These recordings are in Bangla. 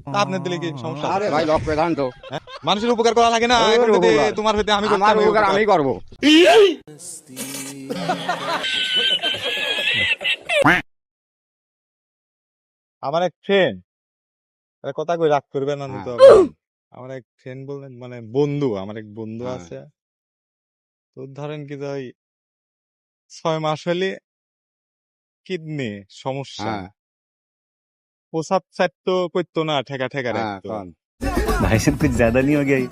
তা আপনার দিলে কি সমস্যা আছে? আরে ভাই লক প্রধান তো হ্যাঁ? মানুষের উপকার করা লাগে না? ওর এখন যদি উপকার। তোমার হইতে আমি করতাম আমার এই উপকার উপকার। আমি করব। আমার এক ফ্রেন্ড কথা কই রাগ করবে না হ্যাঁ, তো আবার। আমার এক ফ্রেন্ড বললেন মানে বন্ধু, আমার এক বন্ধু হ্যাঁ, আছে। তো ধরেন কি যে ওই 6 মাস হলে কিডনি সমস্যা, হ্যাঁ, প্রসাব চাইতো করতো না, ঠেকা ঠেকা হ্যাঁ, রাখতো। কোন? भाई साहब कुछ ज्यादा नहीं हो गया ये?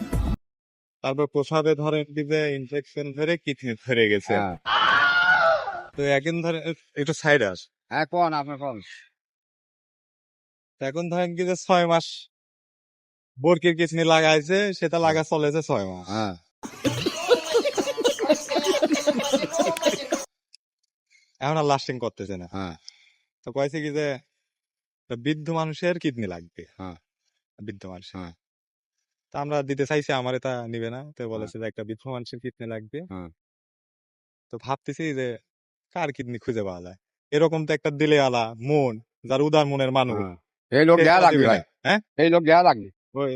তারপর প্রসাবে ধরেন কি যে ইনফেকশন ধরে কিডনি ধরে গেছে। হ্যাঁ, তো এখন ধরেন একটু সাইড আস। হ্যাঁ, কোন আপনি কোন? তো এখন ধরেন কি যে 6 মাস বরকির কিডনি লাগাইছে, সেটা লাগা চলেছে 6 মাস। হ্যাঁ, এখন আর লাস্টিং করতেছে না। হ্যাঁ, তো কয়েছে কি যে একটা বৃদ্ধ মানুষের কিডনি লাগবে, হ্যাঁ, বৃদ্ধ মানুষের। হ্যাঁ, তা আমরা দিতে চাইছি, আমার এটা নিবে না। তো হ্যাঁ, বলেছে যে একটা বৃদ্ধ মানুষের কিডনি লাগবে। হ্যাঁ। তো ভাবতেছি যে কার কিডনি খুঁজে পাওয়া যায়, এরকম তো একটা দিলে আলা মন, যার উদার মনের মানুষ, হ্যাঁ। এই লোক সে দেয়া তো লাগবে দিবে ভাই, না। হ্যাঁ, এই লোক দেয়া লাগবে। ওই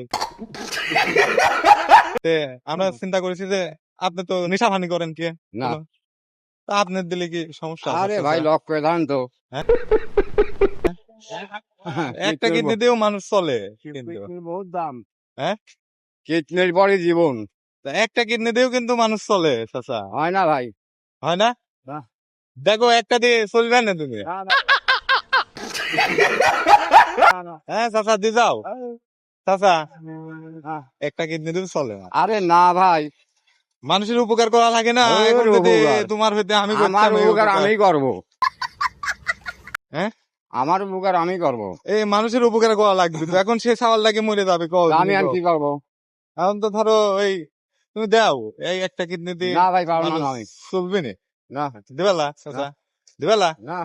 তে আমরা চিন্তা করেছি যে আপনি তো নেশা ভানি করেন কি না, বলো? তা আপনার দিলে কি সমস্যা আছে? আরে ভাই লক প্রধান তো। হ্যাঁ? একটা কিডনির কিডনি দিয়েও মানুষ চলে কিন্তু। কিডনির বহুত দাম। হ্যাঁ, কিডনির পরে জীবন তা একটা কিডনি দিয়েও কিন্তু মানুষ চলে চাচা, হয় না ভাই। হয় না? না। দেখো একটা দিয়ে চলবে না তুমি। না, না, না। হ্যাঁ চাচা দিয়ে যাও চাচা, হ্যাঁ। একটা কিডনি দিয়ে চলে না। আরে না ভাই, মানুষের উপকার করা লাগে না? ওর এখন যদি উপকার। তোমার হইতে আমি আমার করতাম এই উপকার উপকার। আমি করব। হ্যাঁ, আমার উপকার আমি করব। এই মানুষের উপকার করা লাগবে তো। এখন সে সাওয়ালটাকে মরে যাবে, কও তা তুমি আমি আর কও। কি করব? এখন তো ধরো এই তুমি দাও, এই একটা কিডনি দিয়ে না ভাই পারবো মানুষ না আমি। চলবে না। না, দিবেলা চাচা, দিবেলা। না।